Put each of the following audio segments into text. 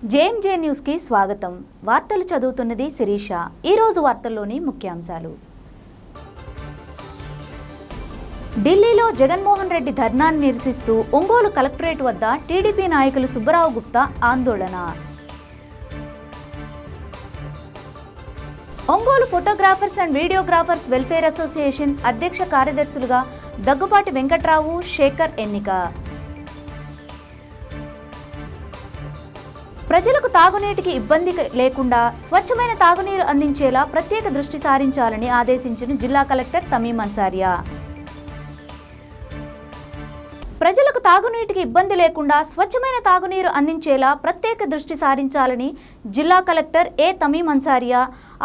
JMJ news కి స్వాగతం. వార్తలు చదువుతున్నది శిరీష. ఈ రోజు వార్తల్లోని ముఖ్యాంశాలు. ఢిల్లీలో జగన్మోహన్ రెడ్డి ధర్నాన్ని నిరసిస్తూ ఒంగోలు కలెక్టరేట్ వద్ద టీడీపీ నాయకులు సుబ్బరావు గుప్తా ఆందోళన. Ongole photographers and videographers welfare association అధ్యక్ష కార్యదర్శులుగా దగ్గుబాటి వెంకట్రావు, శేఖర్ ఎన్నిక. ప్రజలకు తాగునీటికి ఇబ్బంది లేకుండా స్వచ్ఛమైన తాగునీరు అందించేలా ప్రత్యేక దృష్టి సారించాలని ఆదేశించిన జిల్లా కలెక్టర్ తమీం అన్సారియా. ప్రజలకు తాగునీటికి ఇబ్బంది లేకుండా స్వచ్ఛమైన తాగునీరు అందించేలా ప్రత్యేక దృష్టి సారించాలని జిల్లా కలెక్టర్ తమీం అన్సారియా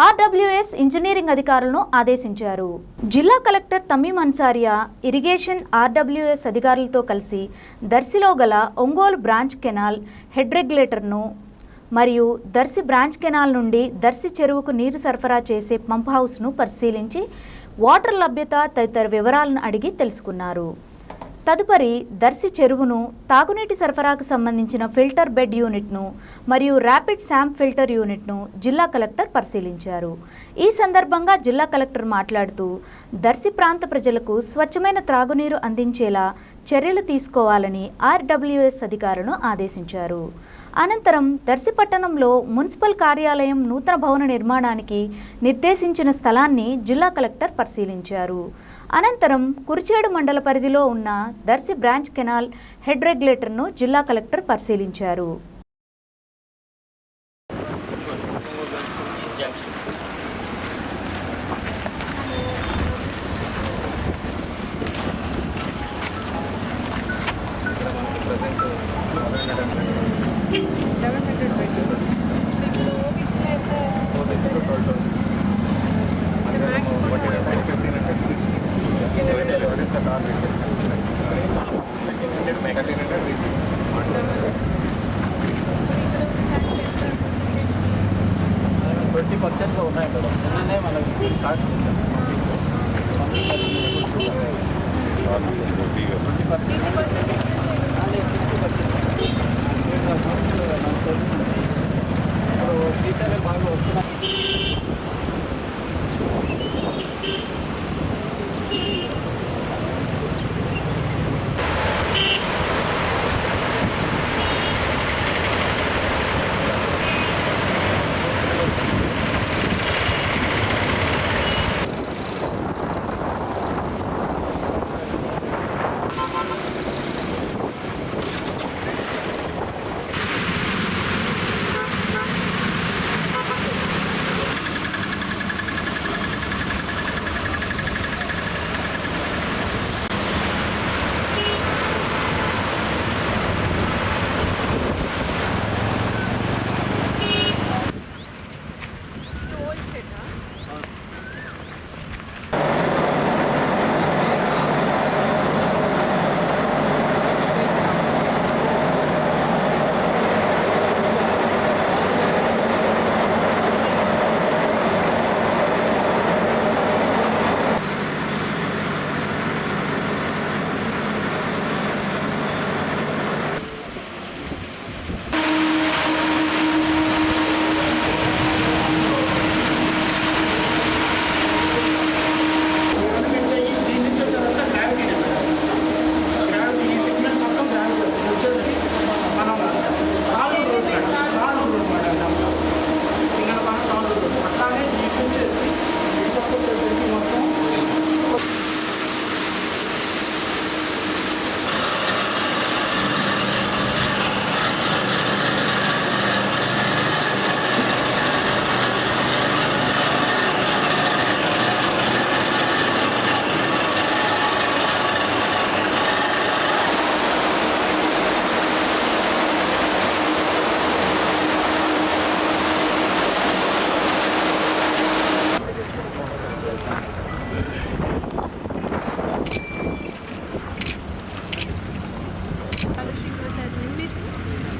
ఆర్డబ్ల్యూఎస్ ఇంజనీరింగ్ అధికారులను ఆదేశించారు. జిల్లా కలెక్టర్ తమీం అన్సారియా ఇరిగేషన్ ఆర్డబ్ల్యూఎస్ అధికారులతో కలిసి దర్శిలో గల ఒంగోలు బ్రాంచ్ కెనాల్ హెడ్ రెగ్యులేటర్ను మరియు దర్శి బ్రాంచ్ కెనాల్ నుండి దర్శి చెరువుకు నీరు సరఫరా చేసే పంప్ హౌస్ను పరిశీలించి వాటర్ లభ్యత తదితర వివరాలను అడిగి తెలుసుకున్నారు. తదుపరి దర్శి చెరువును తాగునీటి సరఫరాకు సంబంధించిన ఫిల్టర్ బెడ్ యూనిట్ను మరియు ర్యాపిడ్ శాంప్ ఫిల్టర్ యూనిట్ను జిల్లా కలెక్టర్ పరిశీలించారు. ఈ సందర్భంగా జిల్లా కలెక్టర్ మాట్లాడుతూ దర్శి ప్రాంత ప్రజలకు స్వచ్ఛమైన త్రాగునీరు అందించేలా చర్యలు తీసుకోవాలని ఆర్డబ్ల్యూఎస్ అధికారులను ఆదేశించారు. అనంతరం దర్శి పట్టణంలో మున్సిపల్ కార్యాలయం నూతన భవన నిర్మాణానికి నిర్దేశించిన స్థలాన్ని జిల్లా కలెక్టర్ పరిశీలించారు. అనంతరం కురిచేడు మండల పరిధిలో ఉన్న దర్శి బ్రాంచ్ కెనాల్ హెడ్ రెగ్యులేటర్ను జిల్లా కలెక్టర్ పరిశీలించారు. ఉన్నాయి కదా నిన్ననే మనకి స్టార్ట్ చేశాం. టీచర్లు బాగా వస్తున్నాయి.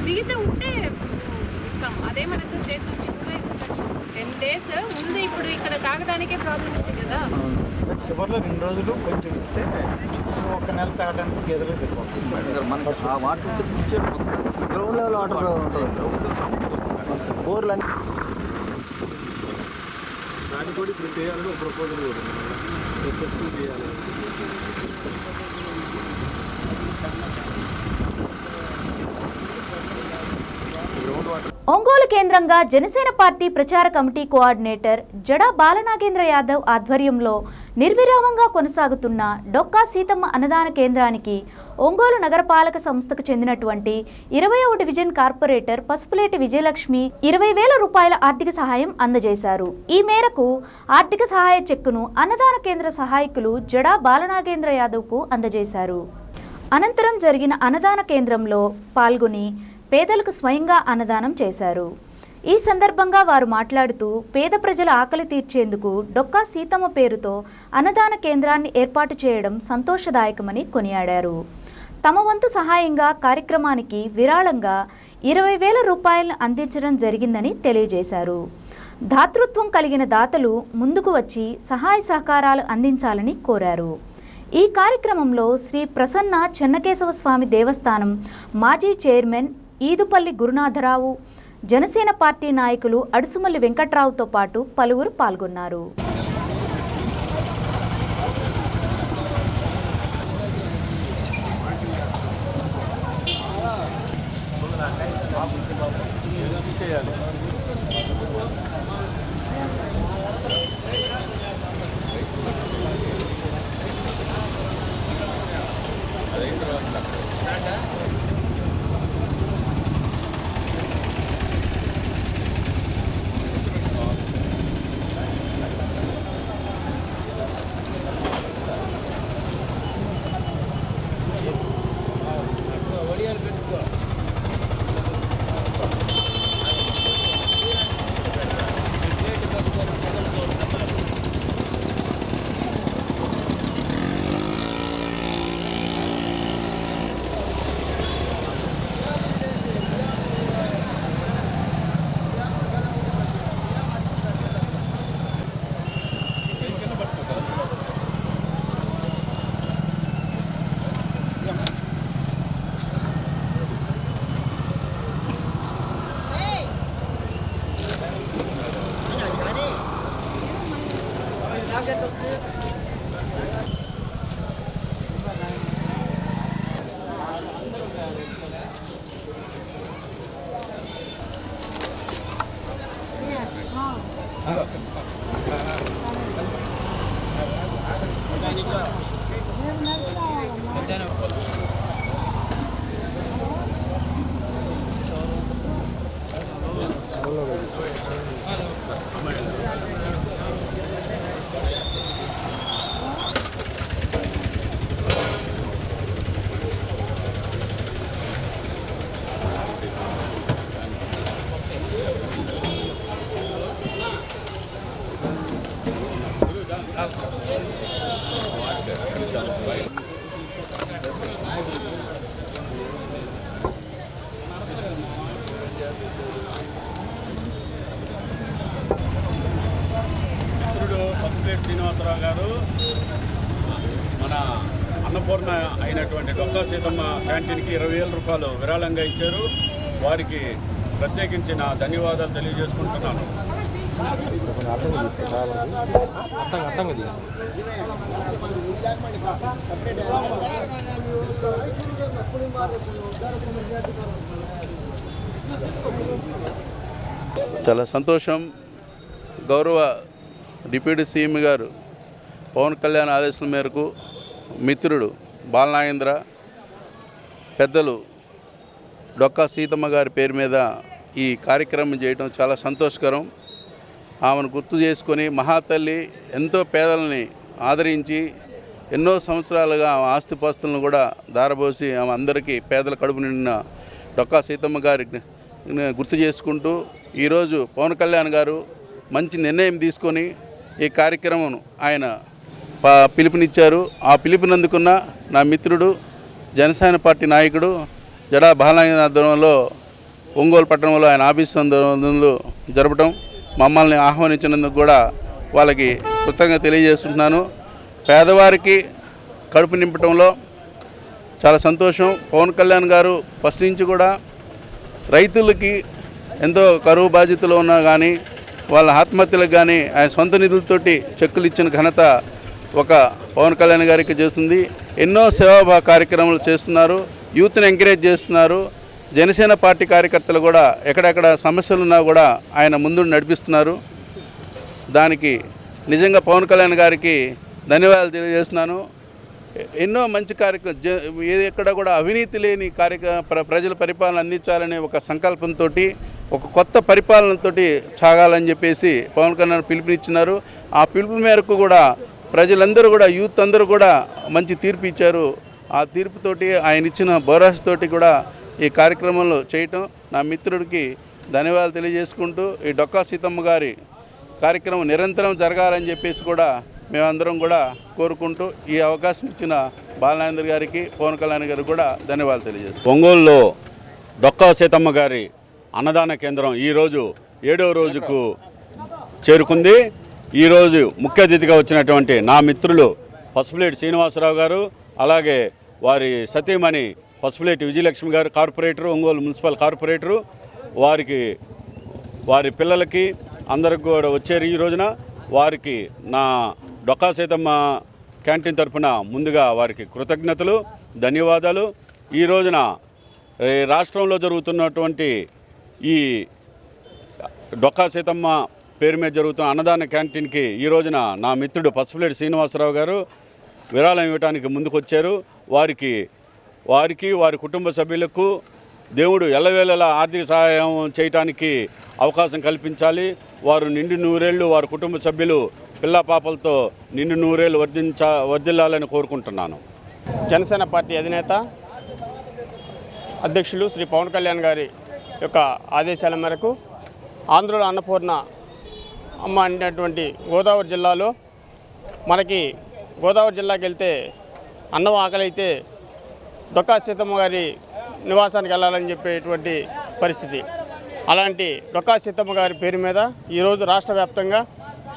దిగితే ఉంటే ఇస్తాం. అదే మనకు స్టేట్ నుంచి కూడా ఇన్స్ట్రక్షన్స్ 10 డేస్ ఉంది. ఇప్పుడు ఇక్కడ తాగడానికే ప్రాబ్లం ఉంది కదా. చివరిలో 2 రోజులు కొంచెం ఇస్తే సో 1 నెల తాగడానికి గేదెలు సరిపోతుంది. మనకి ఆ వాటర్ గ్రౌండ్ లెవెల్ వాటర్ ఉంటుంది. బోర్లు అన్నీ దాన్ని కూడా ఇప్పుడు చేయాలని ఒక ప్రపోజల్ కూడా SSP చేయాలి. ఒంగోలు కేంద్రంగా జనసేన పార్టీ ప్రచార కమిటీ కోఆర్డినేటర్ జడా బాలనాగేంద్ర యాదవ్ ఆధ్వర్యంలో నిర్విరామంగా కొనసాగుతున్న డొక్కా సీతమ్మ అన్నదాన కేంద్రానికి ఒంగోలు నగరపాలక సంస్థకు చెందినటువంటి 21వ డివిజన్ కార్పొరేటర్ పసుపులేటి విజయలక్ష్మి 20,000 రూపాయల ఆర్థిక సహాయం అందజేశారు. ఈ మేరకు ఆర్థిక సహాయ చెక్కును అన్నదాన కేంద్ర సహాయకులు జడా బాలనాగేంద్ర యాదవ్కు అందజేశారు. అనంతరం జరిగిన అన్నదాన కేంద్రంలో పాల్గొని పేదలకు స్వయంగా అన్నదానం చేశారు. ఈ సందర్భంగా వారు మాట్లాడుతూ పేద ప్రజల ఆకలి తీర్చేందుకు డొక్కా సీతమ్మ పేరుతో అన్నదాన కేంద్రాన్ని ఏర్పాటు చేయడం సంతోషదాయకమని కొనియాడారు. తమ వంతు సహాయంగా కార్యక్రమానికి విరాళంగా 20,000 రూపాయలను అందించడం జరిగిందని తెలియజేశారు. దాతృత్వం కలిగిన దాతలు ముందుకు వచ్చి సహాయ సహకారాలు అందించాలని కోరారు. ఈ కార్యక్రమంలో శ్రీ ప్రసన్న చెన్నకేశవ స్వామి దేవస్థానం మాజీ చైర్మన్ ఈదుపల్లి గురునాథరావు, జనసేన పార్టీ నాయకులు అడుసుమల్లి వెంకట్రావుతో పాటు పలువురు పాల్గొన్నారు. పసుపులేటి శ్రీనివాసరావు గారు మన అన్నపూర్ణ అయినటువంటి డొక్కా సీతమ్మ క్యాంటీన్కి 20,000 రూపాయలు విరాళంగా ఇచ్చారు. వారికి ప్రత్యేకించి నా ధన్యవాదాలు తెలియజేసుకుంటున్నాను. చాలా సంతోషం. గౌరవ డిప్యూటీ సీఎం గారు పవన్ కళ్యాణ్ ఆదేశాల మేరకు మిత్రుడు బాలనాగేంద్ర పెద్దలు డొక్కా సీతమ్మ గారి పేరు మీద ఈ కార్యక్రమం చేయడం చాలా సంతోషకరం. ఆమెను గుర్తు చేసుకొని మహాతల్లి ఎంతో పేదలని ఆదరించి ఎన్నో సంవత్సరాలుగా ఆమె ఆస్తిపాస్తులను కూడా దారబోసి ఆమె అందరికీ పేదల కడుపు నిండిన డొక్కా సీతమ్మ గారి గుర్తు చేసుకుంటూ ఈరోజు పవన్ కళ్యాణ్ గారు మంచి నిర్ణయం తీసుకొని ఈ కార్యక్రమం ఆయన పిలుపునిచ్చారు. ఆ పిలుపునందుకున్న నా మిత్రుడు జనసేన పార్టీ నాయకుడు జడా బాలనాగేంద్ర ఆధ్వర్యంలో ఒంగోలు పట్టణంలో ఆయన ఆఫీసు జరపడం మమ్మల్ని ఆహ్వానించినందుకు కూడా వాళ్ళకి కృతజ్ఞత తెలియజేస్తున్నాను. పేదవారికి కడుపు నింపటంలో చాలా సంతోషం. పవన్ కళ్యాణ్ గారు ఫస్ట్ నుంచి కూడా రైతులకి ఎంతో కరువు బాధ్యతలు ఉన్నా కానీ వాళ్ళ ఆత్మహత్యలకు కానీ ఆయన సొంత నిధులతోటి చెక్కులు ఇచ్చిన ఘనత ఒక పవన్ కళ్యాణ్ గారికి చేస్తుంది. ఎన్నో సేవా కార్యక్రమాలు చేస్తున్నారు, యూత్ని ఎంకరేజ్ చేస్తున్నారు. జనసేన పార్టీ కార్యకర్తలు కూడా ఎక్కడెక్కడ సమస్యలు ఉన్నా కూడా ఆయన ముందు నడిపిస్తున్నారు. దానికి నిజంగా పవన్ కళ్యాణ్ గారికి ధన్యవాదాలు తెలియజేస్తున్నాను. ఎన్నో మంచి కార్యక్రమం ఎక్కడ కూడా అవినీతి లేని ప్రజల పరిపాలన అందించాలనే ఒక సంకల్పంతో ఒక కొత్త పరిపాలనతో సాగాలని చెప్పేసి పవన్ కళ్యాణ్ పిలుపునిచ్చినారు. ఆ పిలుపు మేరకు కూడా ప్రజలందరూ కూడా యూత్ అందరూ కూడా మంచి తీర్పు ఇచ్చారు. ఆ తీర్పుతోటి ఆయన ఇచ్చిన భరోసాతోటి కూడా ఈ కార్యక్రమంలో చేయటం నా మిత్రుడికి ధన్యవాదాలు తెలియజేసుకుంటూ ఈ డొక్కా సీతమ్మ గారి కార్యక్రమం నిరంతరం జరగాలని చెప్పేసి కూడా మేమందరం కూడా కోరుకుంటూ ఈ అవకాశం ఇచ్చిన బాలనాగేంద్ర గారికి పవన్ కళ్యాణ్ గారికి కూడా ధన్యవాదాలు తెలియజేస్తాం. ఒంగోలులో డొక్కా సీతమ్మ గారి అన్నదాన కేంద్రం ఈరోజు 7వ రోజుకు చేరుకుంది. ఈరోజు ముఖ్య అతిథిగా వచ్చినటువంటి నా మిత్రులు పసుపులేటి శ్రీనివాసరావు గారు, అలాగే వారి సతీమణి పసుపులేటి విజయలక్ష్మి గారు, కార్పొరేటరు, ఒంగోలు మున్సిపల్ కార్పొరేటరు, వారి పిల్లలకి అందరికి కూడా వచ్చారు. ఈ రోజున వారికి నా డొక్కా సీతమ్మ క్యాంటీన్ తరఫున ముందుగా వారికి కృతజ్ఞతలు, ధన్యవాదాలు. ఈ రోజున రాష్ట్రంలో జరుగుతున్నటువంటి ఈ డొక్కా సీతమ్మ పేరు మీద జరుగుతున్న అన్నదాన క్యాంటీన్కి ఈ రోజున నా మిత్రుడు పసుపులేటి శ్రీనివాసరావు గారు విరాళం ఇవ్వడానికి ముందుకొచ్చారు. వారికి వారి కుటుంబ సభ్యులకు దేవుడు ఎల్లవేళలా ఆర్థిక సహాయం చేయటానికి అవకాశం కల్పించాలి. వారు నిండు నూరేళ్లు వారి కుటుంబ సభ్యులు పిల్ల పాపలతో నిండు నూరేళ్లు వర్ధిల్లాలని కోరుకుంటున్నాను. జనసేన పార్టీ అధినేత అధ్యక్షులు శ్రీ పవన్ కళ్యాణ్ గారి యొక్క ఆదేశాల మేరకు ఆంధ్రలో అన్నపూర్ణ అమ్మ అనేటువంటి గోదావరి జిల్లాలో మనకి గోదావరి జిల్లాకి వెళ్తే అన్నం ఆకలైతే డొక్కా సీతమ్మ గారి నివాసానికి వెళ్ళాలని చెప్పేటువంటి పరిస్థితి. అలాంటి డొక్కా సీతమ్మ గారి పేరు మీద ఈరోజు రాష్ట్ర వ్యాప్తంగా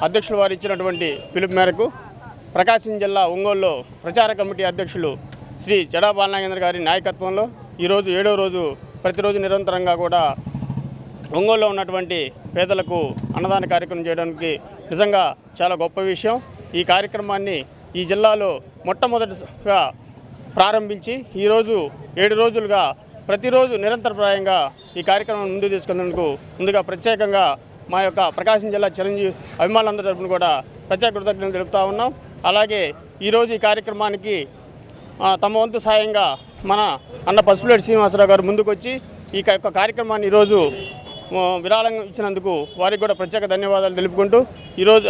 అధ్యక్షులు వారు ఇచ్చినటువంటి పిలుపు మేరకు ప్రకాశం జిల్లా ఒంగోలులో ప్రచార కమిటీ అధ్యక్షులు శ్రీ జడా బాలనాగేంద్ర గారి నాయకత్వంలో ఈరోజు 7వ రోజు ప్రతిరోజు నిరంతరంగా కూడా ఒంగోలులో ఉన్నటువంటి పేదలకు అన్నదాన కార్యక్రమం చేయడానికి నిజంగా చాలా గొప్ప విషయం. ఈ కార్యక్రమాన్ని ఈ జిల్లాలో మొట్టమొదటిగా ప్రారంభించి ఈరోజు 7 రోజులుగా ప్రతిరోజు నిరంతరప్రాయంగా ఈ కార్యక్రమం ముందుకు తీసుకున్నందుకు ముందుగా ప్రత్యేకంగా మా యొక్క ప్రకాశం జిల్లా చిరంజీవి అభిమానులందరి తరపున కూడా ప్రత్యేక కృతజ్ఞతలు తెలుపుతా ఉన్నాం. అలాగే ఈరోజు ఈ కార్యక్రమానికి తమ వంతు సాయంగా మన అన్న పసుపులేటి శ్రీనివాసరావు గారు ముందుకు వచ్చి ఈ యొక్క కార్యక్రమాన్ని ఈరోజు విరాళం ఇచ్చినందుకు వారికి కూడా ప్రత్యేక ధన్యవాదాలు తెలుపుకుంటూ ఈరోజు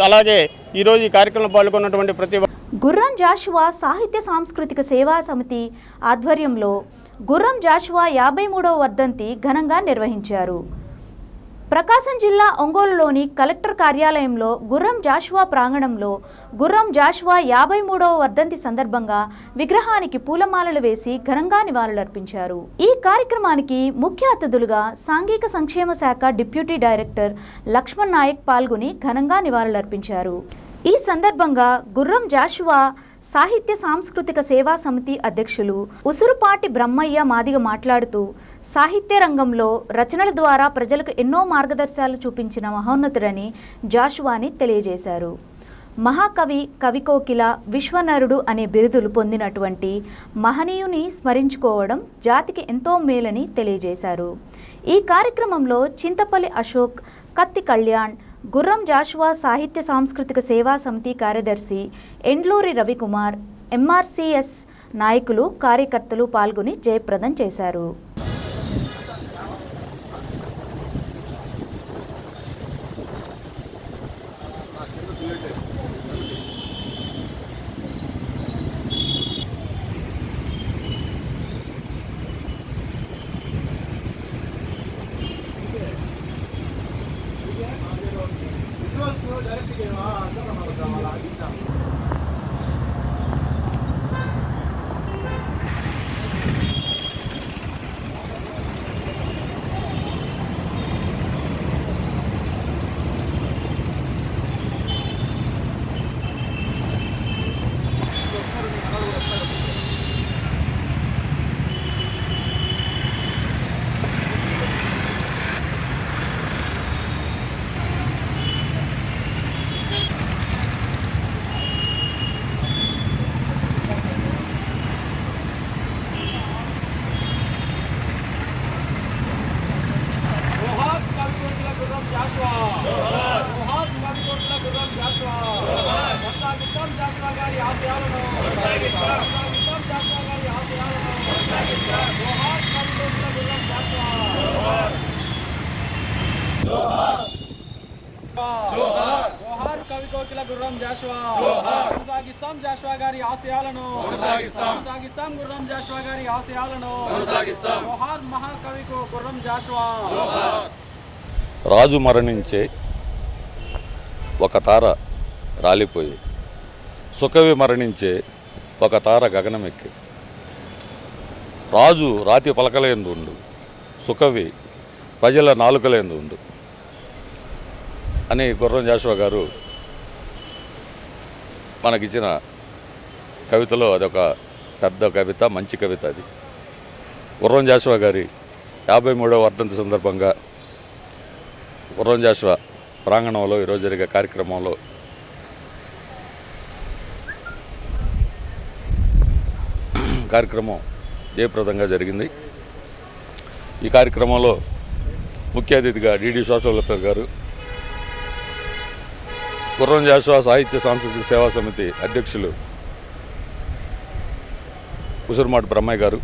ఈ కార్యక్రమంలో పాల్గొన్నటువంటి ప్రతి గుర్రం జాషువా సాహిత్య సాంస్కృతిక సేవా సమితి ఆధ్వర్యంలో గుర్రం జాషువా 53వ వర్ధంతి ఘనంగా నిర్వహించారు. ప్రకాశం జిల్లా ఒంగోలులోని కలెక్టర్ కార్యాలయంలో గుర్రం జాషువా ప్రాంగణంలో గుర్రం జాషువా 53వ వర్ధంతి సందర్భంగా విగ్రహానికి పూలమాలలు వేసి ఘనంగా నివాళులర్పించారు. ఈ కార్యక్రమానికి ముఖ్య అతిథులుగా సాంఘిక సంక్షేమ శాఖ డిప్యూటీ డైరెక్టర్ లక్ష్మణ్ నాయక్ పాల్గొని ఘనంగా నివాళులర్పించారు. ఈ సందర్భంగా గుర్రం జాషువా సాహిత్య సాంస్కృతిక సేవా సమితి అధ్యక్షులు ఉసురుపాటి బ్రహ్మయ్య మాదిగ మాట్లాడుతూ సాహిత్య రంగంలో రచనల ద్వారా ప్రజలకు ఎన్నో మార్గదర్శకాలు చూపించిన మహోన్నతుడని జాషువాని తెలియజేశారు. మహాకవి, కవికోకిల, విశ్వనరుడు అనే బిరుదులు పొందినటువంటి మహనీయుని స్మరించుకోవడం జాతికి ఎంతో మేలని తెలియజేశారు. ఈ కార్యక్రమంలో చింతపల్లి అశోక్, కత్తి కళ్యాణ్, గుర్రం జాషువా సాహిత్య సాంస్కృతిక సేవా సమితి కార్యదర్శి ఎండ్లూరి రవికుమార్, ఎంఆర్సిఎస్ నాయకులు, కార్యకర్తలు పాల్గొని జయప్రదం చేశారు. జాషువా కొనసాగిస్తాం జాషువా గారి ఆశయాలను కొనసాగిస్తాం గుర్రం జాషువా గారి ఆశయాలను జోహార్ మహాకవికు గుర్రం జాషువా. రాజు మరణించే ఒక తార రాలిపోయి, సుకవి మరణించే ఒక తార గగనమెక్కి. రాజు రాతి పలకలేందు ఉండు, సుకవి ప్రజల నాలుకలేందు ఉండు అని గుర్రం జాషువా గారు మనకిచ్చిన కవితలో అదొక పెద్ద కవిత, మంచి కవిత. అది గుర్రం జాషువా గారి 53వ వర్ధంతి సందర్భంగా గుర్రం జాషువా ప్రాంగణంలో ఈరోజు జరిగే కార్యక్రమంలో జయప్రదంగా జరిగింది. ఈ కార్యక్రమంలో ముఖ్య అతిథిగా డిడి సోషల్ వెల్ఫేర్ గారు, గుర్రం జాషువా సాహిత్య సాంస్కృతిక సేవా సమితి అధ్యక్షులు ఉసురుమాటి బ్రహ్మయ్య గారు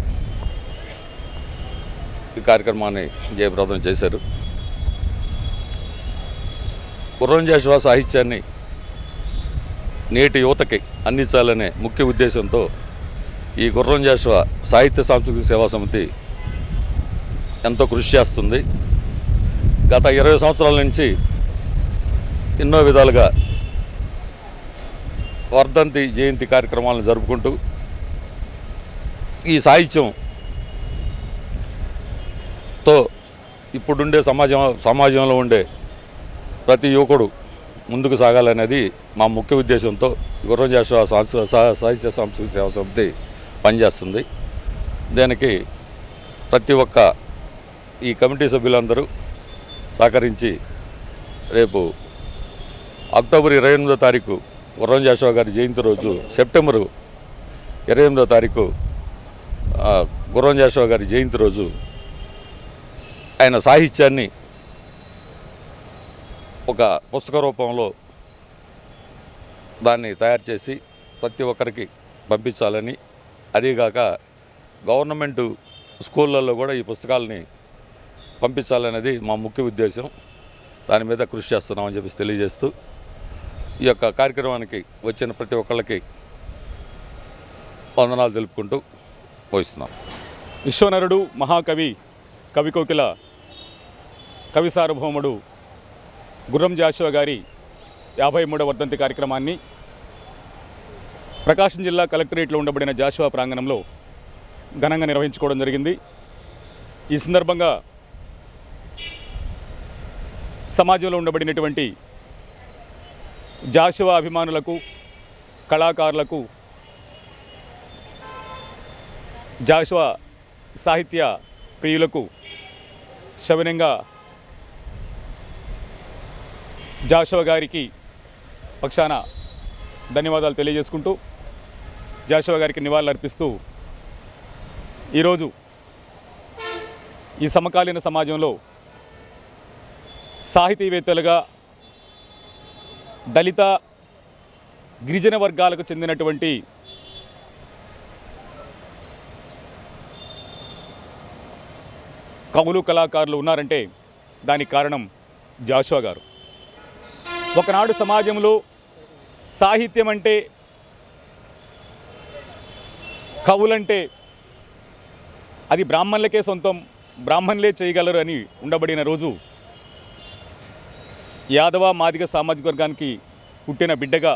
ఈ కార్యక్రమాన్ని జయప్రదం చేశారు. గుర్రం జాషువా సాహిత్యాన్ని నేటి యువతకి అందించాలనే ముఖ్య ఉద్దేశంతో ఈ గుర్రం జాషువా సాహిత్య సాంస్కృతిక సేవా సమితి ఎంతో కృషి చేస్తుంది. గత 20 సంవత్సరాల నుంచి ఎన్నో విధాలుగా వర్ధంతి జయంతి కార్యక్రమాలను జరుపుకుంటూ ఈ సాహిత్యంతో ఇప్పుడుండే సమాజంలో ఉండే ప్రతి యువకుడు ముందుకు సాగాలనేది మా ముఖ్య ఉద్దేశంతో గుర్రం జాషువా సాహిత్య సాంస్కృతిక సేవా సమితి పనిచేస్తుంది. దానికి ప్రతి ఒక్క ఈ కమిటీ సభ్యులందరూ సహకరించి రేపు అక్టోబర్ 28వ తారీఖు గుర్రం జాషువా గారి జయంతి రోజు, సెప్టెంబరు 28వ తారీఖు గుర్రం జాషువా గారి జయంతి రోజు ఆయన సాహిత్యాన్ని ఒక పుస్తక రూపంలో దాన్ని తయారు చేసి ప్రతి ఒక్కరికి పంపించాలని, అదీగాక గవర్నమెంటు స్కూళ్ళల్లో కూడా ఈ పుస్తకాలని పంపించాలనేది మా ముఖ్య ఉద్దేశం. దాని మీద కృషి చేస్తున్నామని చెప్పి తెలియజేస్తూ ఈ యొక్క కార్యక్రమానికి వచ్చిన ప్రతి ఒక్కళ్ళకి వందనాలు తెలుపుకుంటూ పోయిస్తున్నాం. విశ్వనరుడు, మహాకవి, కవికోకిల, కవి సార్వభౌముడు గుర్రం జాషువా గారి 53వ వర్ధంతి కార్యక్రమాన్ని ప్రకాశం జిల్లా కలెక్టరేట్లో ఉండబడిన జాషువా ప్రాంగణంలో ఘనంగా నిర్వహించుకోవడం జరిగింది. ఈ సందర్భంగా సమాజంలో ఉండబడినటువంటి జాషువా అభిమానులకు, కళాకారులకు, జాషువా సాహిత్య ప్రియులకు సవినంగా జాషువా గారికి పక్షాన ధన్యవాదాలు తెలియజేసుకుంటూ, జాషువా గారికి నివాళులు అర్పిస్తూ ఈరోజు ఈ సమకాలీన సమాజంలో సాహితీవేత్తలుగా దళిత, గిరిజన వర్గాలకు చెందినటువంటి కవులు, కళాకారులు ఉన్నారంటే దానికి కారణం జాషువా గారు. ఒకనాడు సమాజంలో సాహిత్యం అంటే, కవులంటే అది బ్రాహ్మణులకే సొంతం, బ్రాహ్మణులే చేయగలరు అని ఉండబడిన రోజు యాదవ, మాదిగ సామాజిక వర్గానికి పుట్టిన బిడ్డగా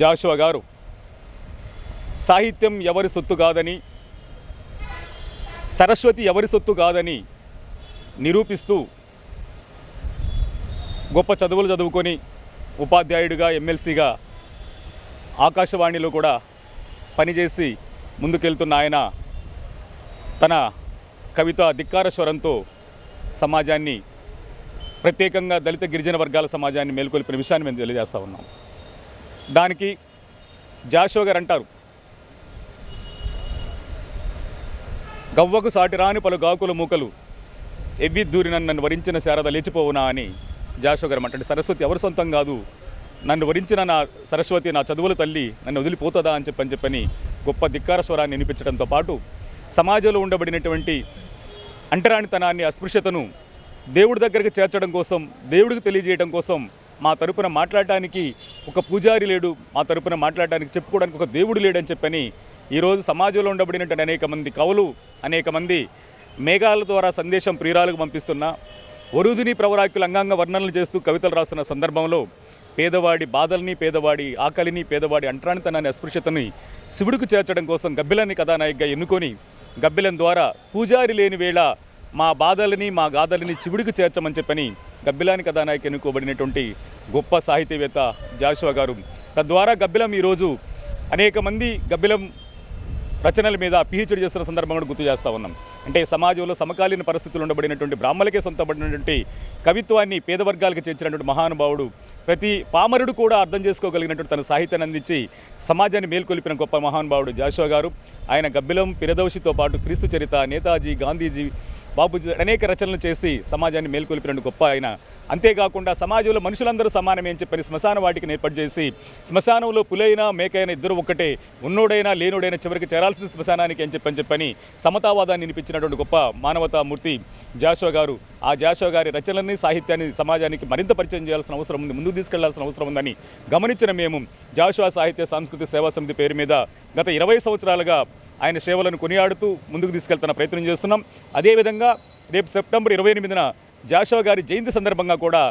జాషువా గారు సాహిత్యం ఎవరి సొత్తు కాదని, సరస్వతి ఎవరి సొత్తు కాదని నిరూపిస్తూ గొప్ప చదువులు చదువుకొని ఉపాధ్యాయుడిగా, ఎమ్మెల్సీగా, ఆకాశవాణిలో కూడా పనిచేసి ముందుకెళ్తున్న ఆయన తన కవిత ధిక్కార స్వరంతో సమాజాన్ని, ప్రత్యేకంగా దళిత, గిరిజన వర్గాల సమాజాన్ని మేల్కొల్పిన విషయాన్ని మేము తెలియజేస్తూ ఉన్నాం. దానికి జాషువా గారు అంటారు, గవ్వకు సాటిరాని పలు గాకుల మూకలు ఎవ్విద్దూరి నన్ను వరించిన శారద లేచిపోవునా అని జాషువా గారు అంటే సరస్వతి ఎవరి సొంతం కాదు, నన్ను వరించిన నా సరస్వతి, నా చదువుల తల్లి నన్ను వదిలిపోతుందా అని చెప్పని గొప్ప ధిక్కార స్వరాన్ని వినిపించడంతో పాటు సమాజంలో ఉండబడినటువంటి అంటరానితనాన్ని, అస్పృశ్యతను దేవుడి దగ్గరికి చేర్చడం కోసం, దేవుడికి తెలియజేయడం కోసం మా తరపున మాట్లాడటానికి ఒక పూజారి లేడు, మా తరపున మాట్లాడటానికి చెప్పుకోవడానికి ఒక దేవుడు లేడని చెప్పని ఈరోజు సమాజంలో ఉండబడినటువంటి అనేక మంది కవులు, అనేక మంది మేఘాల ద్వారా సందేశం ప్రియురాలకు పంపిస్తున్న వరుదిని ప్రవరాకులు అంగాంగ వర్ణనలు చేస్తూ కవితలు రాస్తున్న సందర్భంలో పేదవాడి బాధల్ని, పేదవాడి ఆకలిని, పేదవాడి అంటరానితనాన్ని, అస్పృశ్యతని శివుడికి చేర్చడం కోసం గబ్బిలాన్ని కథానాయకగా ఎన్నుకొని గబ్బిలం ద్వారా పూజారి లేని వేళ మా బాధలని, మా గాథలని శివుడికి చేర్చమని చెప్పని గబ్బిలాని కథానాయక ఎన్నుకోబడినటువంటి గొప్ప సాహితీవేత్త జాషువా గారు. తద్వారా గబ్బిలం ఈరోజు అనేక మంది గబ్బిలం రచనల మీద పిహెచ్డి చేస్తున్న సందర్భంగా గుర్తు చేస్తూ ఉన్నాం. అంటే సమాజంలో సమకాలీన పరిస్థితులు ఉండబడినటువంటి బ్రాహ్మణులకే సొంతపడినటువంటి కవిత్వాన్ని పేద వర్గాలకు చేర్చినటువంటి మహానుభావుడు, ప్రతి పామరుడు కూడా అర్థం చేసుకోగలిగినటువంటి తన సాహిత్యాన్ని అందించి సమాజాన్ని మేల్కొల్పిన గొప్ప మహానుభావుడు జాషువా గారు. ఆయన గబ్బిలం, పిరదౌషితో పాటు క్రీస్తు చరిత, నేతాజీ, గాంధీజీ, బాబూజీ అనేక రచనలు చేసి సమాజాన్ని మేల్కొల్పిన గొప్ప ఆయన. అంతేకాకుండా సమాజంలో మనుషులందరూ సమానమే అని చెప్పని శ్మశాన వాటికి ఏర్పాటు చేసి శ్మశానంలో పులైనా మేకైనా ఇద్దరు ఒక్కటే, ఉన్నోడైనా లేనుడైనా చివరికి చేరాల్సిన శ్మశానానికి అని చెప్పని సమతావాదాన్ని వినిపించినటువంటి గొప్ప మానవతామూర్తి జాషువా గారు. ఆ జాషువా గారి రచనల్ని, సాహిత్యాన్ని సమాజానికి మరింత పరిచయం చేయాల్సిన అవసరం ఉంది, ముందుకు తీసుకెళ్లాల్సిన అవసరం ఉందని గమనించిన మేము జాషువా సాహిత్య సాంస్కృతిక సేవా సమితి పేరు మీద గత 20 సంవత్సరాలుగా ఆయన సేవలను కొనియాడుతూ ముందుకు తీసుకెళ్తున్న ప్రయత్నం చేస్తున్నాం. అదేవిధంగా రేపు సెప్టెంబర్ 28న జాషువా గారి జయంతి సందర్భంగా కూడా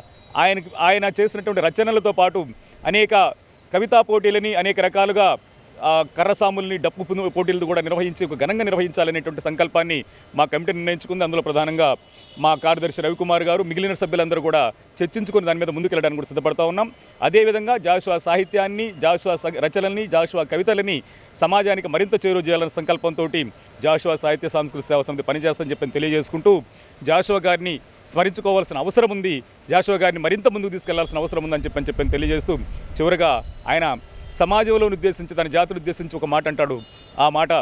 ఆయన చేసినటువంటి రచనలతో పాటు అనేక కవితా పోటీలని, అనేక రకాలుగా కర్రసాముల్ని, డప్పు పోటీలు కూడా నిర్వహించి ఒక ఘనంగా నిర్వహించాలనేటువంటి సంకల్పాన్ని మా కమిటీ నిర్ణయించుకుంది. అందులో ప్రధానంగా మా కార్యదర్శి రవికుమార్ గారు, మిగిలిన సభ్యులందరూ కూడా చర్చించుకుని దాని మీద ముందుకు వెళ్ళడానికి కూడా సిద్ధపడతా ఉన్నాం. అదేవిధంగా జాషువా సాహిత్యాన్ని, జాషువా రచనల్ని, జాషువా కవితలని సమాజానికి మరింత చేరువ చేయాలనే సంకల్పంతో జాషువా సాహిత్య సాంస్కృతిక సేవా సమితి పనిచేస్తుందని చెప్పని తెలియజేసుకుంటూ జాషువా గారిని స్మరించుకోవాల్సిన అవసరం ఉంది, జాషువా గారిని మరింత ముందుకు తీసుకెళ్లాల్సిన అవసరం ఉందని చెప్పని తెలియజేస్తూ చివరిగా ఆయన సమాజంలో ఉద్దేశించి, తన జాతిని ఉద్దేశించి ఒక మాట అంటాడు. ఆ మాట: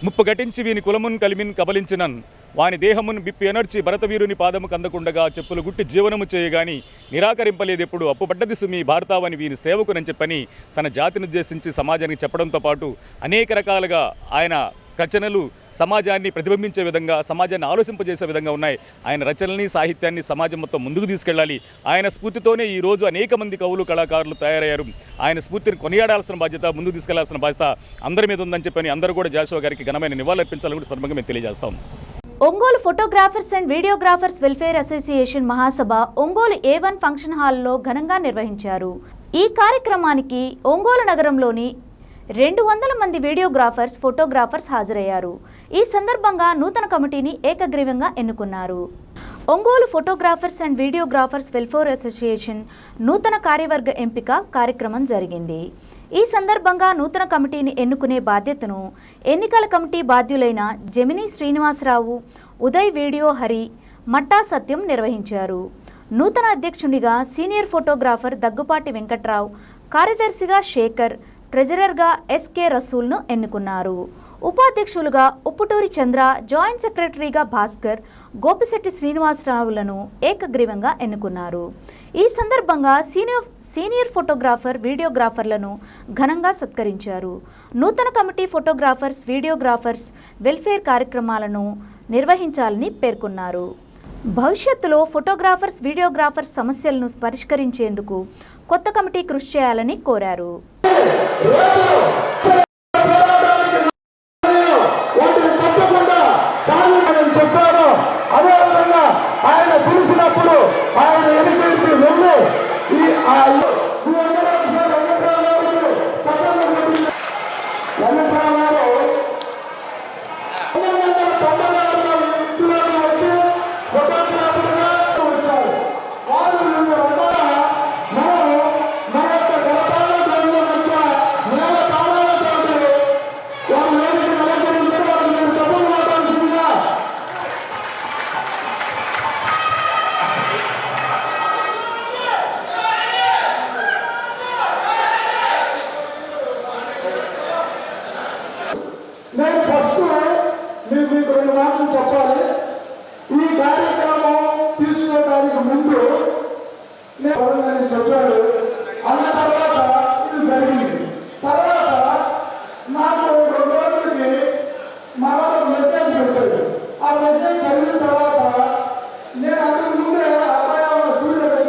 ముప్పు ఘటించి వీని కులమున్ కలిమిన్ కబలించినన్ వాని దేహమును బిప్పి ఎనర్చి భరతవీరుని పాదము కందకుండగా చెప్పులు గుట్టి జీవనము చేయగాని నిరాకరింపలేదెప్పుడు అప్పుపడ్డది సుమి భారతావని వీని సేవకునని చెప్పని తన జాతిని ఉద్దేశించి సమాజానికి చెప్పడంతో పాటు అనేక రకాలుగా ఆయన రచనలు సమాజాన్ని ప్రతిబింబించే విధంగా, సమాజాన్ని ఆలోచింపజేసే విధంగా ఉన్నాయి. ఆయన రచనల్ని, సాహిత్యాన్ని సమాజం మొత్తం ముందుకు తీసుకెళ్ళాలి. ఆయన స్ఫూర్తితోనే ఈరోజు అనేక మంది కవులు, కళాకారులు తయారయ్యారు. ఆయన స్ఫూర్తిని కొనియాడాల్సిన బాధ్యత, ముందుకు తీసుకెళ్లాల్సిన బాధ్యత అందరి మీద ఉందని చెప్పని అందరూ కూడా జాషువా గారికి ఘనమైన నివాళులర్పించాలని కూడా సందర్భంగా మేము తెలియజేస్తాం. Ongole photographers and videographers welfare association Mahasabha Ongole A1 function హాల్లో ఘనంగా నిర్వహించారు. ఈ కార్యక్రమానికి ఒంగోలు నగరంలోని 200 మంది వీడియోగ్రాఫర్స్, ఫోటోగ్రాఫర్స్ హాజరయ్యారు. ఈ సందర్భంగా నూతన కమిటీని ఏకగ్రీవంగా ఎన్నుకున్నారు. Ongole photographers and videographers welfare association నూతన కార్యవర్గ ఎంపిక కార్యక్రమం జరిగింది. ఈ సందర్భంగా నూతన కమిటీని ఎన్నుకునే బాధ్యతను ఎన్నికల కమిటీ బాధ్యులైన జమినీ శ్రీనివాసరావు, ఉదయ్ వీడియో హరి, మట్టా సత్యం నిర్వహించారు. నూతన అధ్యక్షునిగా సీనియర్ ఫోటోగ్రాఫర్ దగ్గుపాటి వెంకట్రావు, కార్యదర్శిగా శేఖర్, ట్రెజరర్గా SK రసూల్ను ఎన్నుకున్నారు. ఉపాధ్యక్షులుగా ఉప్పుటూరి చంద్ర, జాయింట్ సెక్రటరీగా భాస్కర్, గోపిశెట్టి శ్రీనివాసరావులను ఏకగ్రీవంగా ఎన్నుకున్నారు. ఈ సందర్భంగా సీనియర్ ఫోటోగ్రాఫర్, వీడియోగ్రాఫర్లను ఘనంగా సత్కరించారు. నూతన కమిటీ ఫోటోగ్రాఫర్స్, వీడియోగ్రాఫర్స్ వెల్ఫేర్ కార్యక్రమాలను నిర్వహించాలని పేర్కొన్నారు. భవిష్యత్తులో ఫోటోగ్రాఫర్స్, వీడియోగ్రాఫర్స్ సమస్యలను పరిష్కరించేందుకు కొత్త కమిటీ కృషి చేయాలని కోరారు. ఆయన పిలిచినప్పుడు ఆయన ఎన్నికైతే వెళ్ళి నేను ఫస్ట్ మీకు 2 మాటలు చెప్పాలి. ఈ కార్యక్రమం తీసుకోవడానికి ముందు నేను చెప్పాడు. అన్న తర్వాత ఇది జరిగింది. తర్వాత నాకు 2 రోజులకి మరో మెసేజ్ పెట్టాడు. ఆ మెసేజ్ చదివిన తర్వాత నేను అంతకు ముందే అబ్బాయి స్కూల్ దగ్గర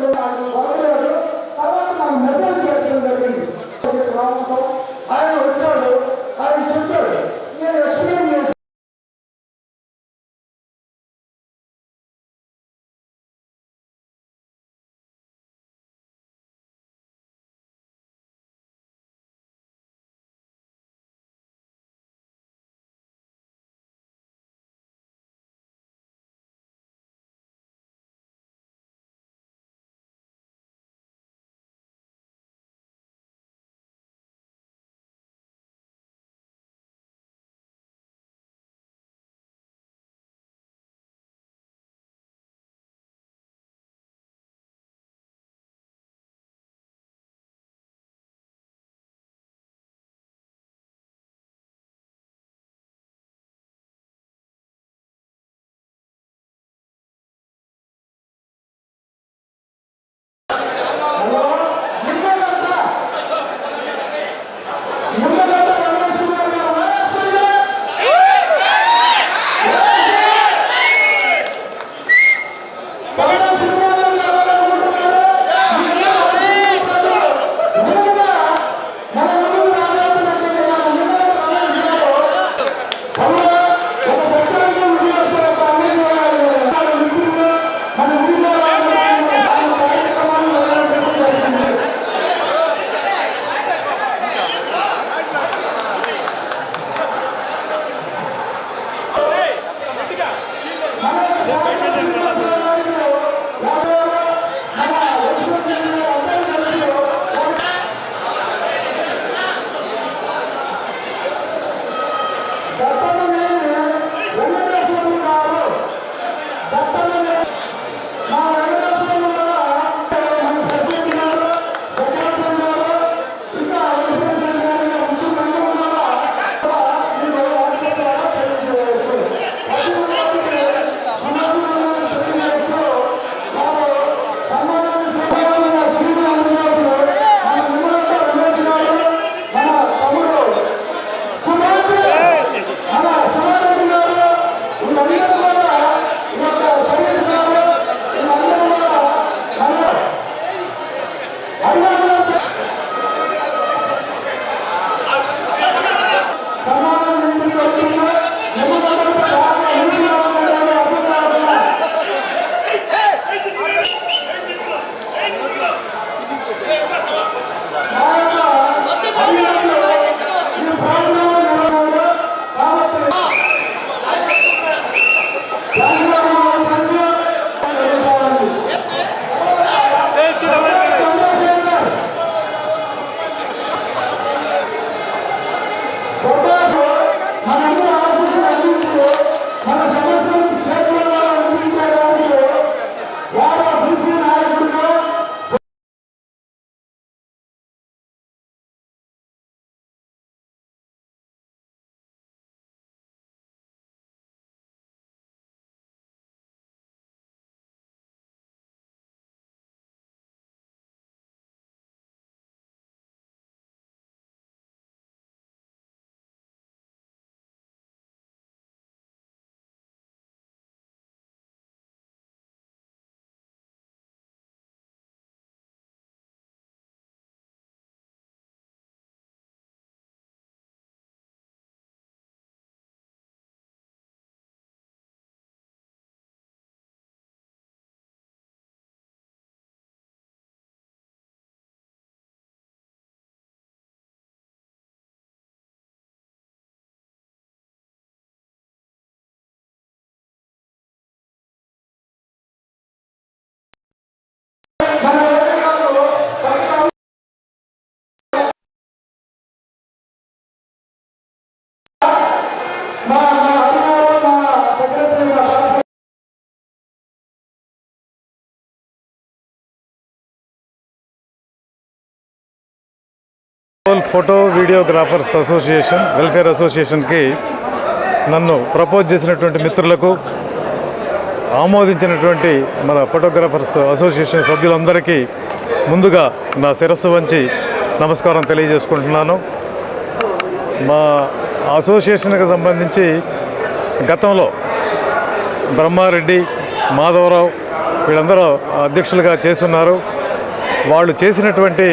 ఫోటో వీడియోగ్రాఫర్స్ అసోసియేషన్ వెల్ఫేర్ అసోసియేషన్కి నన్ను ప్రపోజ్ చేసినటువంటి మిత్రులకు, ఆమోదించినటువంటి మన ఫోటోగ్రాఫర్స్ అసోసియేషన్ సభ్యులందరికీ ముందుగా నా శిరస్సు వంచి నమస్కారం తెలియజేసుకుంటున్నాను. మా అసోసియేషన్కి సంబంధించి గతంలో బ్రహ్మారెడ్డి, మాధవరావు వీళ్ళందరూ అధ్యక్షులుగా చేస్తున్నారు. వాళ్ళు చేసినటువంటి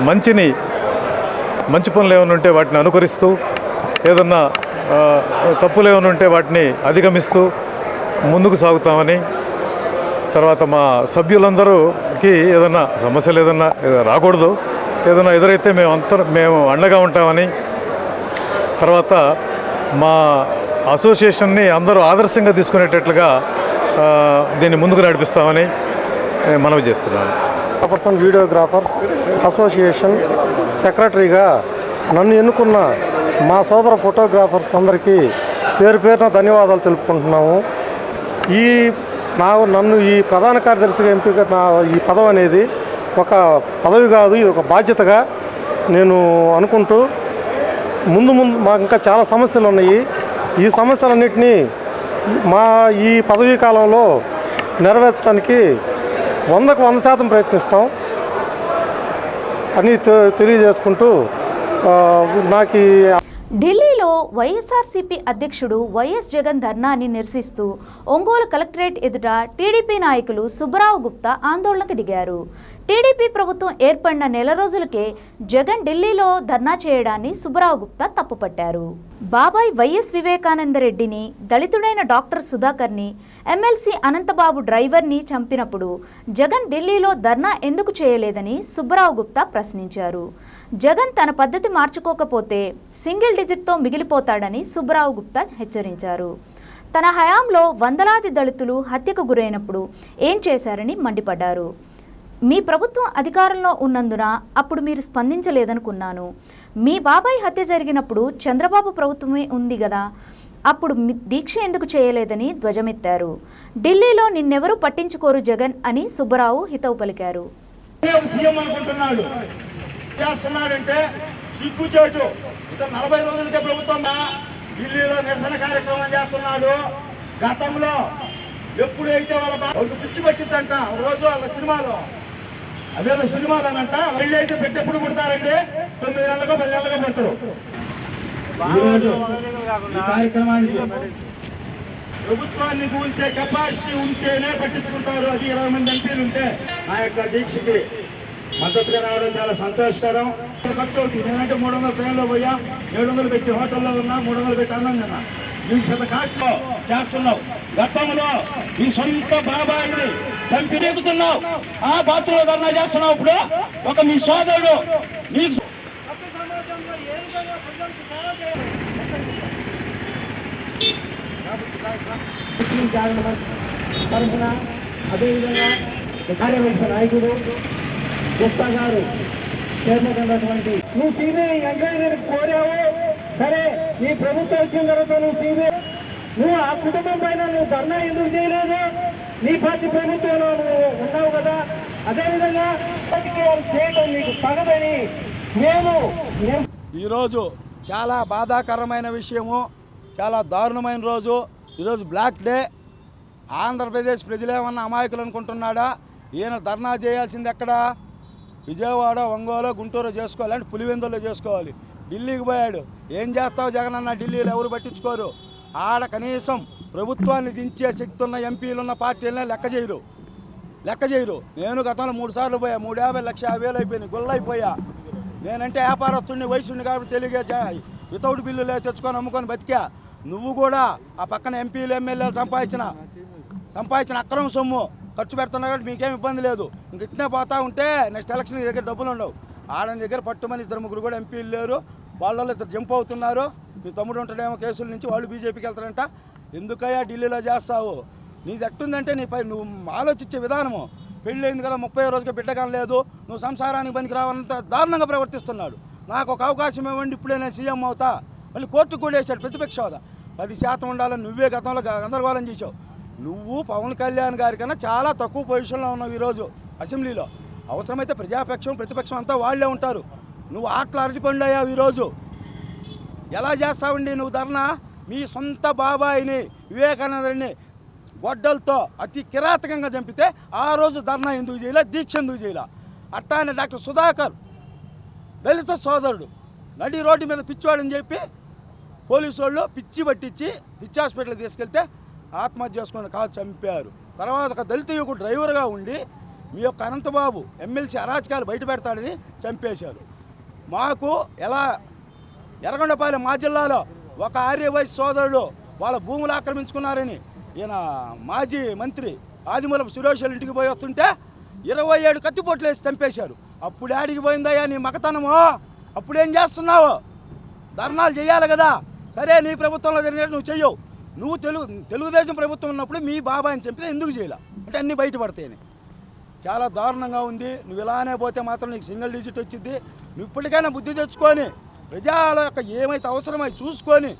మంచి పనులు ఏమైనా ఉంటే వాటిని అనుకరిస్తూ, ఏదన్నా తప్పులు ఏమైనా ఉంటే వాటిని అధిగమిస్తూ ముందుకు సాగుతామని, తర్వాత మా సభ్యులందరూకి ఏదన్నా సమస్యలు ఏదన్నా రాకూడదు, ఏదైనా ఎదురైతే మేము అండగా ఉంటామని, తర్వాత మా అసోసియేషన్ని అందరూ ఆదర్శంగా తీసుకునేటట్లుగా దీన్ని ముందుకు నడిపిస్తామని మనవి చేస్తున్నాను. పర్సన్ వీడియోగ్రాఫర్స్ అసోసియేషన్ సెక్రటరీగా నన్ను ఎన్నుకున్న మా సోదర ఫోటోగ్రాఫర్స్ అందరికీ పేరు పేరున ధన్యవాదాలు తెలుపుకుంటున్నాము. నన్ను ఈ ప్రధాన కార్యదర్శిగా ఎంపిక ఈ పదవి అనేది ఒక పదవి కాదు, ఇది ఒక బాధ్యతగా నేను అనుకుంటూ ముందు మాకు ఇంకా చాలా సమస్యలు ఉన్నాయి. ఈ సమస్యలన్నింటినీ ఈ పదవీ కాలంలో నెరవేర్చడానికి 100% ప్రయత్నిస్తాం అని తెలియజేసుకుంటూ నాకు ఢిల్లీలో వైఎస్ఆర్సీపీ అధ్యక్షుడు వైఎస్ జగన్ ధర్నాని నిరసిస్తూ ఒంగోలు కలెక్టరేట్ ఎదుట టీడీపీ నాయకులు సుబ్బరావు గుప్తా ఆందోళనకు దిగారు. టీడీపీ ప్రభుత్వం ఏర్పడిన నెల రోజులకే జగన్ ఢిల్లీలో ధర్నా చేయడాన్ని సుబ్బరావు గుప్తా తప్పుపట్టారు. బాబాయ్ వైఎస్ వివేకానందరెడ్డిని, దళితుడైన డాక్టర్ సుధాకర్ని, ఎమ్మెల్సీ అనంతబాబు డ్రైవర్ని చంపినప్పుడు జగన్ ఢిల్లీలో ధర్నా ఎందుకు చేయలేదని సుబ్బరావు గుప్తా ప్రశ్నించారు. జగన్ తన పద్ధతి మార్చుకోకపోతే సింగిల్ డిజిట్తో మిగిలిపోతాడని సుబ్బరావు గుప్తా హెచ్చరించారు. తన హయాంలో వందలాది దళితులు హత్యకు గురైనప్పుడు ఏం చేశారని మండిపడ్డారు. మీ ప్రభుత్వం అధికారంలో ఉన్నందున అప్పుడు మీరు స్పందించలేదనుకున్నాను. మీ బాబాయ్ హత్య జరిగినప్పుడు చంద్రబాబు ప్రభుత్వమే ఉంది కదా, అప్పుడు దీక్ష ఎందుకు చేయలేదని ధ్వజమెత్తారు. ఢిల్లీలో నిన్నెవరూ పట్టించుకోరు జగన్ అని సుబ్బరావు హితవు పలికారు. సీఎం అనుకుంటున్నాడు చేస్తున్నాడంటే సిగ్గుచేటు. ఇక 40 రోజులకే ప్రభుత్వం ఢిల్లీలో నిరసన కార్యక్రమం చేస్తున్నాడు. గతంలో ఎప్పుడైతే వాళ్ళ పిచ్చి పట్టిందంట రోజు వాళ్ళ సినిమాలో అదేదో సినిమాలు అనంట వెళ్ళి అయితే పెట్టెప్పుడు పుడతారంటే 9 నెలలుగా 10 నెలలుగా పెడతారు. కార్యక్రమానికి ప్రభుత్వాన్ని కూల్చే కెపాసిటీ ఉంటేనే పట్టించుకుంటారు. అది 20 మంది ఎంపీలు ఉంటే నా యొక్క దీక్షకి మద్దతుగా రావడం చాలా సంతోషకరం. ఖర్చు అవుతుంది. నేనంటే 300 ట్రైన్లో పోయా, 700 పెట్టి హోటల్లో ఉన్నా, 300 పెట్టి అన్నం తిన్నా. నీకు పెద్ద కాస్ట్లో చేస్తున్నావు. గతంలో ఈ సొంత బాబాయిని చంపి ఎగుతున్నావు. ఆ బాత్రూంలో ధర్నా చేస్తున్నావు. ఇప్పుడు ఒక మీ సోదరుడు నీకు తరఫున అదేవిధంగా కార్యవర్గ నాయకుడు గుప్తా గారు స్టేట్మెంట్ అన్నటువంటి నువ్వు సిబిఐ ఎంక్వైరీ కోరావు. సరే, నీ ప్రభుత్వం వచ్చిన తర్వాత నువ్వు సిబిఐ నువ్వు ఆ కుటుంబం పైన నువ్వు ధర్నా ఎందుకు చేయలేదు? నీ పార్టీ ప్రభుత్వంలో నువ్వు ఉన్నావు కదా. అదేవిధంగా రాజకీయాలు చేయడం నీకు తగదని మేము ఈరోజు చాలా బాధాకరమైన విషయము, చాలా దారుణమైన రోజు. ఈరోజు బ్లాక్ డే. ఆంధ్రప్రదేశ్ ప్రజలేమన్నా అమాయకులు అనుకుంటున్నాడా? ఈయన ధర్నా చేయాల్సింది ఎక్కడ? విజయవాడ, ఒంగోలు, గుంటూరు చేసుకోవాలంటే పులివెందులో చేసుకోవాలి. ఢిల్లీకి పోయాడు. ఏం చేస్తావు జగన్ అన్న? ఢిల్లీలో ఎవరు పట్టించుకోరు. ఆడ కనీసం ప్రభుత్వాన్ని దించే శక్తి ఉన్న ఎంపీలున్న పార్టీలనే లెక్క చేయరు. నేను గతంలో 3 సార్లు పోయా. 350 లక్ష 50,000 అయిపోయినాయి. గుల్లైపోయా. నేనంటే వ్యాపారస్తుడిని, వయసుని కాబట్టి తెలియగా వితౌట్ బిల్లులే తెచ్చుకొని అమ్ముకొని బతికా. నువ్వు కూడా ఆ పక్కన ఎంపీలు ఎమ్మెల్యేలు సంపాదించిన అక్రమ సొమ్ము ఖర్చు పెడుతున్నా కాబట్టి మీకేం ఇబ్బంది లేదు. ఇంక ఇట్నే పోతా ఉంటే నెక్స్ట్ ఎలక్షన్ నీ దగ్గర డబ్బులు ఉండవు. ఆడని దగ్గర పట్టుమని 2-3 కూడా ఎంపీలు లేరు. వాళ్ళలో 2 జంప్ అవుతున్నారు. మీ తమ్ముడు ఉంటాడేమో కేసుల నుంచి, వాళ్ళు బీజేపీకి వెళ్తారంట. ఎందుకయ్యా ఢిల్లీలో చేస్తావు? నీది ఎట్టుందంటే నువ్వు ఆలోచించే విధానము. పెళ్ళైంది కదా 30వ రోజుకి బిడ్డగా లేదు, నువ్వు సంసారానికి పనికి రావాలంత దారుణంగా ప్రవర్తిస్తున్నాడు. నాకు ఒక అవకాశం ఇవ్వండి, ఇప్పుడే నేను సీఎం అవుతా. మళ్ళీ కోర్టుకు కూడా వేసాడు ప్రతిపక్ష హోదా. 10% ఉండాలని నువ్వే గతంలో గందరగోళం చేసావు. నువ్వు పవన్ కళ్యాణ్ గారి కన్నా చాలా తక్కువ పొజిషన్లో ఉన్నావు ఈరోజు అసెంబ్లీలో. అవసరమైతే ప్రజాపక్షం ప్రతిపక్షం అంతా వాళ్ళే ఉంటారు. నువ్వు ఆటలు అరటిపండు అయ్యావు ఈరోజు. ఎలా చేస్తావండి నువ్వు ధర్నా? మీ సొంత బాబాయిని వివేకానందని గొడ్డలతో అతి కిరాతకంగా చంపితే ఆ రోజు ధర్నా ఎందుకు చేయలే? దీక్ష ఎందుకు చేయలే? అట్టానే డాక్టర్ సుధాకర్ దళిత సోదరుడు నడి రోడ్డు మీద పిచ్చివాడని చెప్పి పోలీసు వాళ్ళు పిచ్చి పట్టించి పిచ్చి హాస్పిటల్కి తీసుకెళ్తే ఆత్మహత్య చేసుకుని కాదు చంపారు. తర్వాత ఒక దళిత యువకుడు డ్రైవర్గా ఉండి మీ యొక్క అనంతబాబు ఎమ్మెల్సీ అరాచకాలు బయట పెడతాడని చంపేశారు. మాకు ఎలా ఎర్రగొండపాలెం మా జిల్లాలో ఒక ఆర్యవైశ్య సోదరుడు వాళ్ళ భూములు ఆక్రమించుకున్నారని ఈయన మాజీ మంత్రి ఆదిమూలపు సురేష్ ఇంటికి పోయి వస్తుంటే 27 కత్తిపోట్లు వేసి చంపేశారు. అప్పుడు ఆడికి పోయిందయ్యా నీ మగతనము? అప్పుడేం చేస్తున్నావు? ధర్నాలు చేయాలి కదా. సరే, నీ ప్రభుత్వంలో జరిగినట్టు నువ్వు చెయ్యవు. నువ్వు తెలుగుదేశం ప్రభుత్వం ఉన్నప్పుడు మీ బాబాయిని చంపితే ఎందుకు చేయాల అంటే అన్నీ బయటపడతాయని. చాలా దారుణంగా ఉంది. నువ్వు ఇలానే పోతే మాత్రం నీకు సింగిల్ డిజిట్ వచ్చింది. నువ్వు ఇప్పటికైనా బుద్ధి తెచ్చుకొని ప్రజల యొక్క ఏమైతే అవసరమై చూసుకొని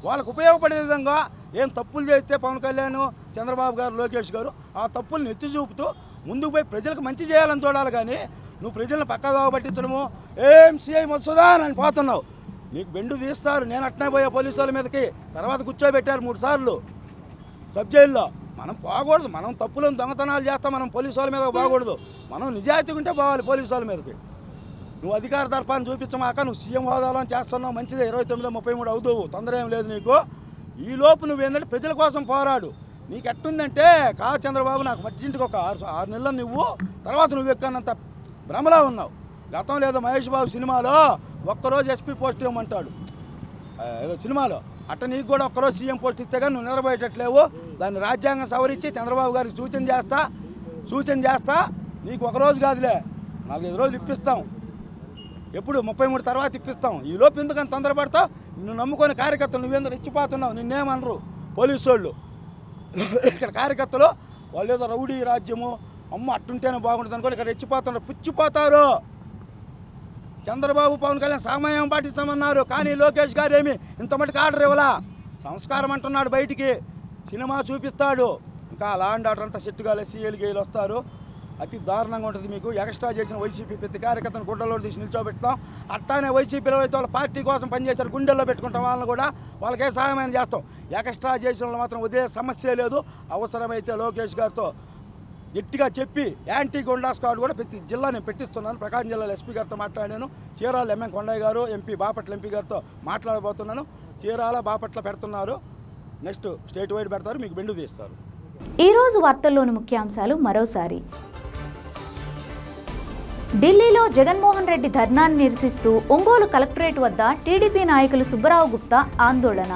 వాళ్ళకు ఉపయోగపడే విధంగా ఏం తప్పులు చేస్తే పవన్ కళ్యాణ్, చంద్రబాబు గారు, లోకేష్ గారు ఆ తప్పులను ఎత్తి చూపుతూ ముందుకు పోయి ప్రజలకు మంచి చేయాలని చూడాలి. కానీ నువ్వు ప్రజలను పక్కదావ పట్టించడము, ఏం సీఐ మత్సుదాన్ అని పోతున్నావు. నీకు బెండు తీస్తారు. నేను అట్నే పోయా పోలీసు వాళ్ళ మీదకి. తర్వాత కూర్చోబెట్టారు 3 సార్లు సబ్ జైల్లో. మనం పోకూడదు. మనం తప్పులను దొంగతనాలు చేస్తాం. మనం పోలీసు వాళ్ళ మీద పోకూడదు. మనం నిజాయితీగా ఉంటే పోవాలి పోలీసు వాళ్ళ మీదకి. నువ్వు అధికార దర్పాన్ని చూపించమాక నువ్వు సీఎం హోదాలో చేస్తున్నావు. మంచిదే. 29-33 అవుతావు. తొందర ఏం లేదు నీకు. ఈ లోపు నువ్వేంటంటే ప్రజల కోసం పోరాడు. నీకు ఎట్టుందంటే చంద్రబాబు నాకు మధ్యంటికి ఒక 6 నెలలు నువ్వు తర్వాత నువ్వు ఎక్కనంత భ్రమలా ఉన్నావు. గతం లేదో మహేష్ బాబు సినిమాలో ఒక్కరోజు ఎస్పీ పోస్ట్ ఇవ్వమంటాడు ఏదో సినిమాలో. అట్ట నీకు కూడా ఒక్కరోజు సీఎం పోస్ట్ ఇస్తే కానీ నువ్వు నిలబడేటట్లేవు. దాన్ని రాజ్యాంగం సవరించి చంద్రబాబు గారికి సూచన చేస్తా. నీకు ఒకరోజు కాదులే, 4-5 రోజులు ఇప్పిస్తాం. ఎప్పుడు 33 తర్వాత ఇప్పిస్తాం. ఈ లోపు ఎందుకని తొందరపడతావు? నువ్వు నమ్ముకొని కార్యకర్తలు నువ్వేందుకు ఇచ్చిపోతున్నావు. నిన్నేమనరు పోలీసు వాళ్ళు. ఇక్కడ కార్యకర్తలు వాళ్ళు ఏదో రౌడీ రాజ్యము అమ్మ అట్టుంటేనే బాగుంటుంది అనుకోని ఇక్కడ రెచ్చిపోతున్నారు, పుచ్చిపోతారు. చంద్రబాబు పవన్ కళ్యాణ్ సమయం పాటిస్తామన్నారు, కానీ లోకేష్ గారు ఏమి ఇంత మటుకు ఆర్డర్ ఇవ్వలా. సంస్కారం అంటున్నాడు, బయటికి సినిమా చూపిస్తాడు. ఇంకా లాండ్ ఆర్డర్ అంతా సెట్టుగా సీఎల్ గేలు వస్తారు. అతి దారుణంగా ఉంటుంది మీకు. ఎక్స్ట్రా చేసిన వైసీపీ ప్రతి కార్యకర్తను గుండెల్లో తీసి నిల్చోబెడతాం. అట్టానే వైసీపీలో అయితే వాళ్ళ పార్టీ కోసం పనిచేస్తారు, గుండెల్లో పెట్టుకుంటాం వాళ్ళని కూడా, వాళ్ళకే సహాయమైన చేస్తాం. ఎక్స్ట్రా చేసిన వాళ్ళు మాత్రం వదిలే సమస్య లేదు. అవసరమైతే లోకేష్ గారితో గట్టిగా చెప్పి యాంటీ గుండా స్క్వాడ్ కూడా ప్రతి జిల్లా నేను పెట్టిస్తున్నాను. ప్రకాశం జిల్లాలో ఎస్పీ గారితో మాట్లాడాను, చీరాల ఎంఎం కొండయ్య గారు, ఎంపీ బాపట్ల ఎంపీ గారితో మాట్లాడబోతున్నాను. చీరాల బాపట్ల పెడుతున్నారు, నెక్స్ట్ స్టేట్ వైడ్ పెడతారు, మీకు బెండు తీస్తారు. ఈరోజు వార్తల్లోని ముఖ్యాంశాలు మరోసారి. ఢిల్లీలో జగన్మోహన్ రెడ్డి ధర్నాన్ని నిరసిస్తూ ఒంగోలు కలెక్టరేట్ వద్ద టీడీపీ నాయకులు సుబ్బరావు గుప్తా ఆందోళన.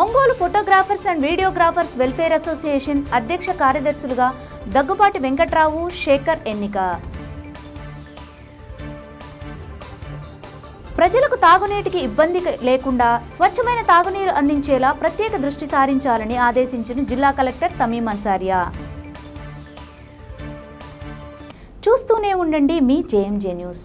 Ongole photographers and videographers welfare association అధ్యక్ష కార్యదర్శులుగా దగ్గుపాటి వెంకట్రావు, శేఖర్ ఎన్నిక. ప్రజలకు తాగునీటికి ఇబ్బంది లేకుండా స్వచ్ఛమైన తాగునీరు అందించేలా ప్రత్యేక దృష్టి సారించాలని ఆదేశించిన జిల్లా కలెక్టర్ తమీం అన్సారియా. చూస్తూనే ఉండండి మీ జేఎంజే న్యూస్.